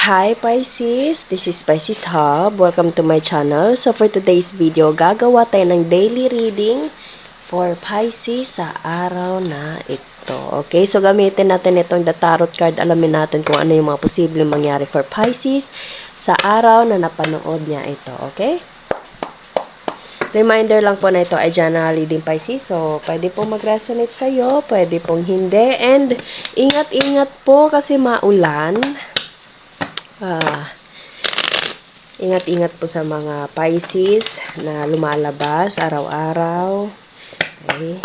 Hi Pisces! This is Pisces Hub. Welcome to my channel. So for today's video, gagawa tayo ng daily reading for Pisces sa araw na ito. Okay, so gamitin natin itong the tarot card. Alamin natin kung ano yung mga posibleng mangyari for Pisces sa araw na napanood niya ito. Okay? Reminder lang po na ito ay general reading Pisces. So, pwede pong mag-resonate sa'yo, pwede pong hindi. And, ingat-ingat po kasi maulan. Ingat-ingat po sa mga Pisces na lumalabas araw-araw. Okay.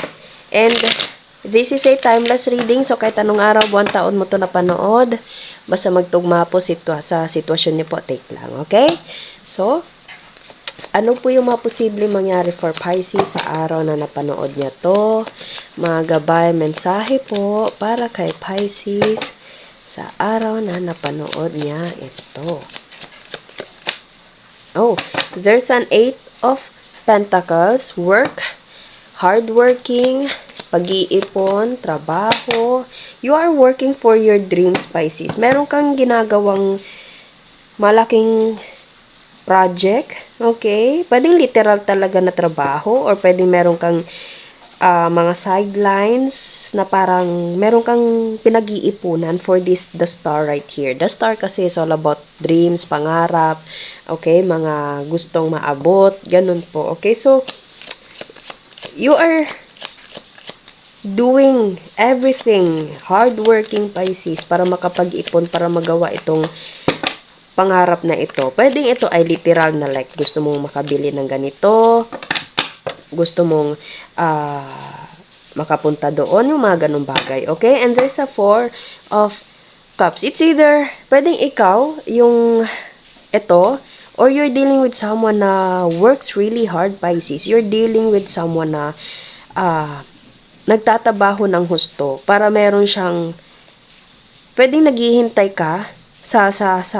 And, this is a timeless reading. So, kahit anong araw, buwan, taon mo ito napanood, basta magtugma po sa sitwasyon niyo po, take lang. Okay? So, ano po yung mga posibleng mangyari for Pisces sa araw na napanood niya to? Mga gabay, mensahe po para kay Pisces sa araw na napanood niya ito. Oh, there's an 8 of Pentacles, work, hardworking, pag-iipon, trabaho. You are working for your dreams, Pisces. Meron kang ginagawang malaking project, okay? Pwedeng literal talaga na trabaho or pwedeng meron kang mga sidelines na parang meron kang pinag-iipunan for the star right here. The star kasi is all about dreams, pangarap, okay? Mga gustong maabot, ganun po, okay? So, you are doing everything, hardworking Pisces, para makapag-ipon, para magawa itong pangarap na ito. Pwedeng ito ay literal na like gusto mong makabili ng ganito, gusto mong makapunta doon, yung mga ganung bagay. Okay? And there's a 4 of Cups. It's either pwedeng ikaw yung ito, or you're dealing with someone na works really hard, Pisces. You're dealing with someone na nagtatabaho ng husto para meron siyang pwedeng naghihintay ka sa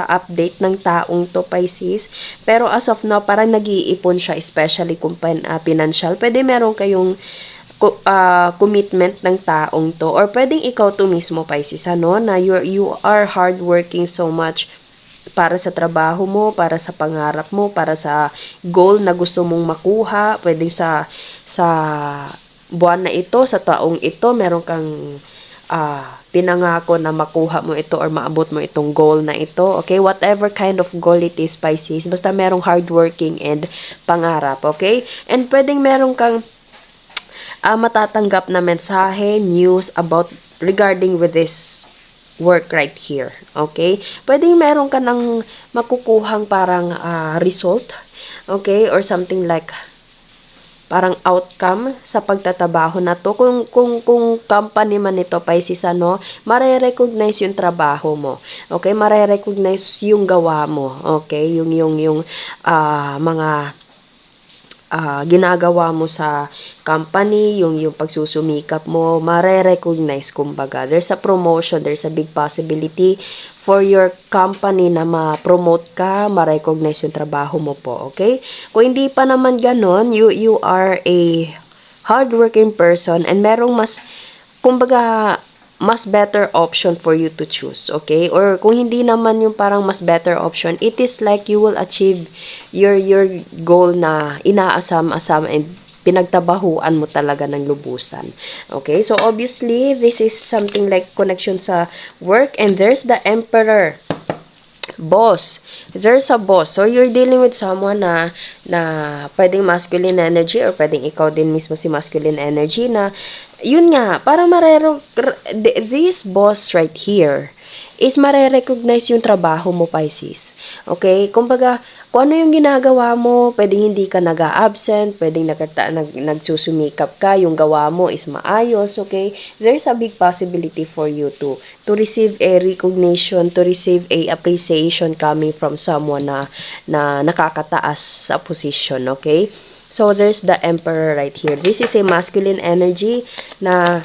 update ng taong to, Pisces. Pero as of now, parang nag-iipon siya, especially kung financial. Pwede meron kayong commitment ng taong to. Or pwedeng ikaw to mismo, Pisces, ano, na you are hardworking so much para sa trabaho mo, para sa pangarap mo, para sa goal na gusto mong makuha. Pwedeng sa buwan na ito, sa taong ito, meron kang pinangako na makuha mo ito or maabot mo itong goal na ito. Okay? Whatever kind of goal it is, Pisces, basta merong hardworking and pangarap. Okay? And pwedeng meron kang matatanggap na mensahe, news about regarding with this work right here. Okay? Pwedeng meron ka ng makukuhang parang result. Okay? Or something like parang outcome sa pagtatabaho na to. Kung company man ito, Pisces, ano, mare-recognize yung trabaho mo. Okay? Mare-recognize yung gawa mo. Okay? Yung mga ginagawa mo sa company, yung pagsusumikap mo, mare-recognize, kumbaga. There's a promotion, there's a big possibility for your company na ma-promote ka, ma-recognize yung trabaho mo po, okay? Kung hindi pa naman ganon, you are a hardworking person and merong mas, kumbaga, mas better option for you to choose, okay? Or kung hindi naman yung parang mas better option, it is like you will achieve your goal na inaasam-asam and pinagtabahuan mo talaga ng lubusan. Okay? So, obviously, this is something like connection sa work, and there's the Emperor. Boss. There's a boss. So, you're dealing with someone na pwedeng masculine energy or pwedeng ikaw din mismo si masculine energy na, yun nga, parang this boss right here is mare-recognize yung trabaho mo, Pisces. Okay? Kumbaga, kung ano yung ginagawa mo, pwedeng hindi ka nag-a-absent, pwedeng nagsusumikap ka, yung gawa mo is maayos, okay? There's a big possibility for you to receive a recognition, to receive a appreciation coming from someone na nakakataas sa position, okay? So, there's the Emperor right here. This is a masculine energy na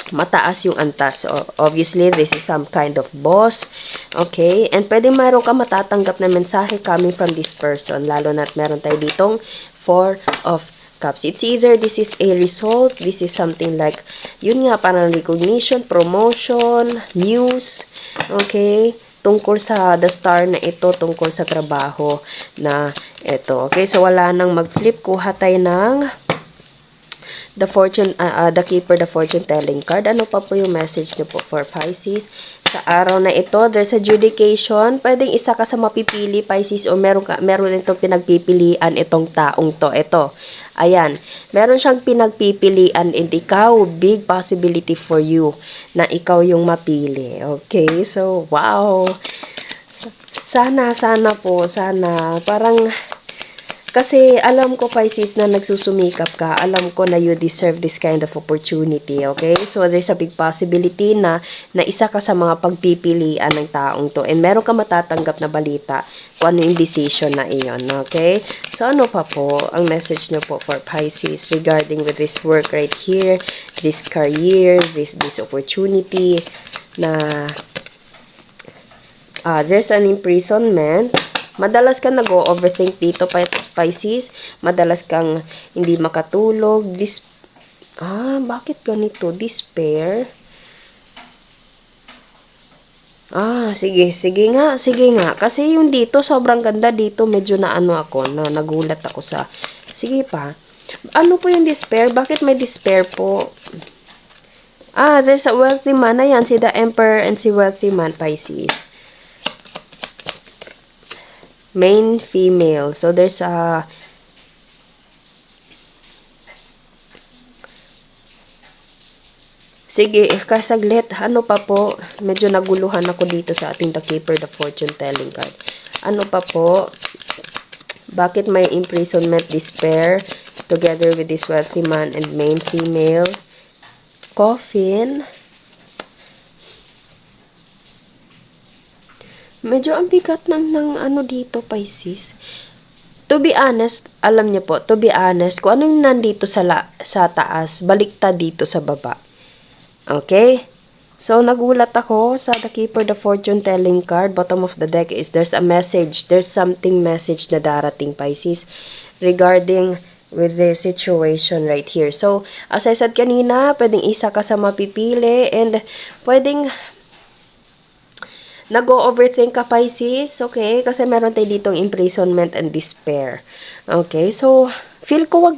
mataas yung antas. So, obviously, this is some kind of boss. Okay? And pwede mayroon ka matatanggap na mensahe coming from this person. Lalo na't meron tayo ditong 4 of Cups. It's either this is a result, this is something like, yun nga, parang recognition, promotion, news, okay? tungkol sa the star na ito, tungkol sa trabaho na ito. Okay, so wala nang mag-flip. Kuha tayo ng the keeper, the fortune telling card. Ano pa po yung message nyo po for Pisces? Sa araw na ito, there's adjudication. Pwedeng isa ka sa mapipili, Pisces, o meron itong pinagpipilian itong taong to. Ito. Ayan. Meron siyang pinagpipilian and ikaw, big possibility for you na ikaw yung mapili. Okay? So, wow. Sana po, sana. Parang, kasi alam ko, Pisces, na nagsusumikap ka. Alam ko na you deserve this kind of opportunity, okay? So, there's a big possibility na isa ka sa mga pagpipilian ng taong to. And meron ka matatanggap na balita kung ano yung decision na iyon, okay? So, ano pa po ang message nyo po for Pisces regarding with this work right here, this career, this opportunity na there's an imprisonment. Madalas kang nag-overthink dito, Pisces. Madalas kang hindi makatulog. Bakit ganito? Despair? Sige nga. Kasi yung dito, sobrang ganda dito. Medyo nagulat ako sa... Sige pa. Ano po yung despair? Bakit may despair po? There's a wealthy man. Ayan, si the Emperor and si wealthy man, Pisces. Main female. So, there's a... Sige, kasaglit. Ano pa po? Medyo naguluhan ako dito sa ating The Keeper, the Fortune Telling card. Ano pa po? Bakit may imprisonment, despair, together with this wealthy man and main female? Coffin. Medyo ang bigat ng ano dito, Pisces. To be honest, alam niyo po, to be honest, kung anong nandito sa taas, baliktad dito sa baba. Okay? So, nagulat ako sa The Keeper, the Fortune Telling card. Bottom of the deck is there's a message. There's something message na darating, Pisces, regarding with the situation right here. So, as I said kanina, pwedeng isa ka sa mapipili and pwedeng nag-overthink ka, Pisces, okay? Kasi meron tayo ditong imprisonment and despair. Okay? So, feel ko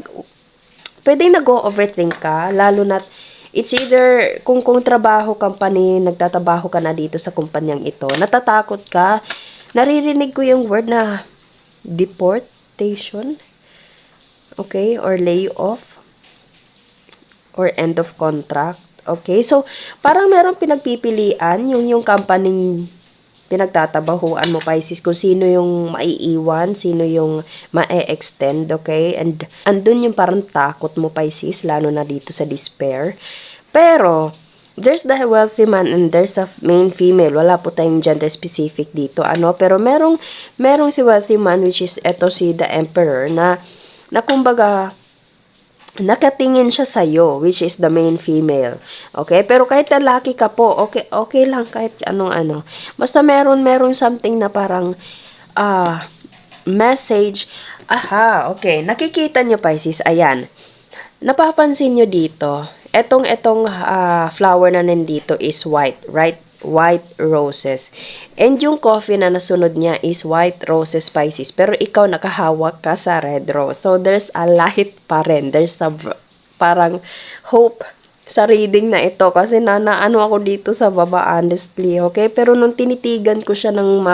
pwedeng nag-overthink ka, lalo na it's either kung trabaho company, nagtatrabaho ka na dito sa kumpanyang ito, natatakot ka, naririnig ko yung word na deportation, okay? Or layoff, or end of contract. Okay? So, parang merong pinagpipilian yung company pinagtatabahuan mo, Pisces, kung sino yung maiiwan, sino yung ma-extend, okay? And andun yung parang takot mo, Pisces, lalo na dito sa despair. Pero, there's the wealthy man and there's a main female. Wala po tayong gender specific dito, pero merong si wealthy man, which is eto si the Emperor, na kumbaga, nakatingin siya sa'yo, which is the main female. Okay? Pero kahit lalaki ka po, okay lang kahit anong-ano. Basta meron something na parang message. Okay. Nakikita nyo, Pisces, ayan. Napapansin nyo dito, etong flower na nandito is white, right? White roses. And yung coffee na nasunod niya is white roses, Pisces. Pero ikaw nakahawak ka sa red rose. So, there's a light pa rin. There's a parang hope sa reading na ito. Kasi ano ako dito sa baba, honestly. Okay? Pero nung tinitigan ko siya ng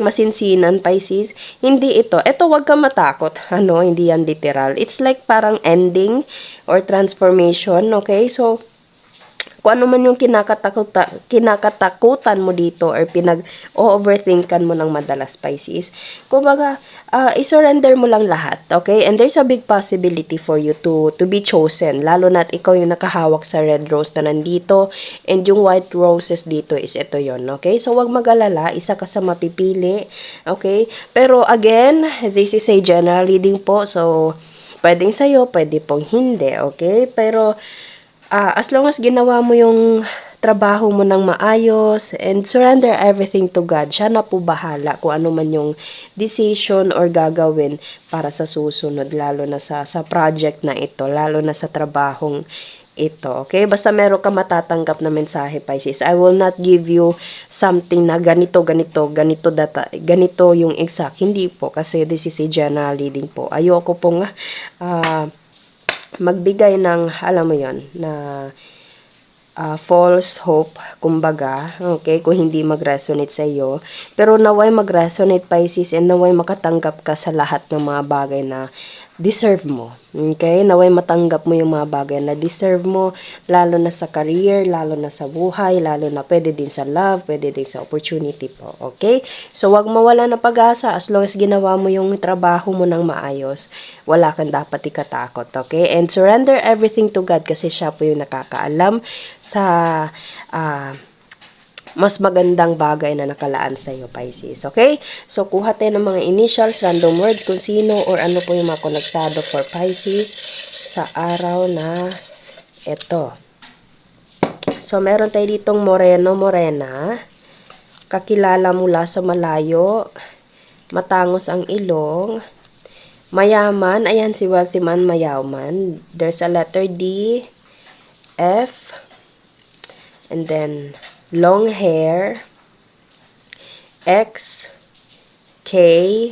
masinsinan, Pisces, hindi ito. Ito, wag ka matakot. Hindi yan literal. It's like parang ending or transformation. Okay? So, kung ano man yung kinakatakutan mo dito or pinag-overthinkan mo ng madalas, Pisces, kumbaga, isurrender mo lang lahat, okay? And there's a big possibility for you to be chosen, lalo na't ikaw yung nakahawak sa red rose na nandito, and yung white roses dito is ito yon, okay? So, wag mag-alala, isa ka sa mapipili, okay? Pero again, this is a general reading po, so, pwedeng sa'yo, pwede pong hindi, okay? Pero, as long as ginawa mo yung trabaho mo ng maayos and surrender everything to God, siya na po bahala kung ano man yung decision or gagawin para sa susunod, lalo na sa project na ito, lalo na sa trabahong ito, okay? Basta meron ka matatanggap na mensahe, Pisces. I will not give you something na ganito yung exact. Hindi po, kasi this is a general reading po. Ayoko pong magbigay ng, alam mo yon, na false hope, kumbaga, okay, kung hindi mag-resonate sa iyo. Pero naway mag-resonate, Pisces, and naway makatanggap ka sa lahat ng mga bagay na deserve mo. Okay? Naway matanggap mo yung mga bagay na deserve mo, lalo na sa career, lalo na sa buhay, lalo na pwede din sa love, pwede din sa opportunity po. Okay? So, wag mawala ng pag-asa as long as ginawa mo yung trabaho mo ng maayos. Wala kang dapat ikatakot. Okay? And surrender everything to God kasi siya po yung nakakaalam sa mas magandang bagay na nakalaan sa iyo, Pisces. Okay? So, kuha tayo ng mga initials, random words, kung sino or ano po yung mga konektado for Pisces sa araw na ito. So, meron tayo ditong Moreno, Morena. Kakilala mula sa malayo. Matangos ang ilong. Mayaman. Ayan si wealthy man, mayaman. There's a letter D, F, and then long hair, X, K,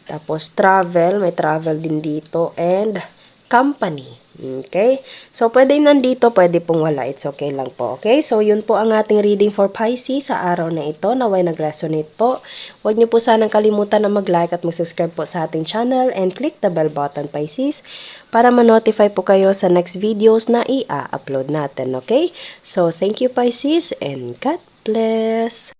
tapos travel, may travel din dito, and company. Okay? So, pwede nandito, pwede pong wala. It's okay lang po. Okay? So, yun po ang ating reading for Pisces sa araw na ito. Naway nag-resonate po. Huwag niyo po sanang kalimutan na mag-like at mag-subscribe po sa ating channel and click the bell button, Pisces, para ma-notify po kayo sa next videos na i-upload natin. Okay? So, thank you, Pisces, and God bless!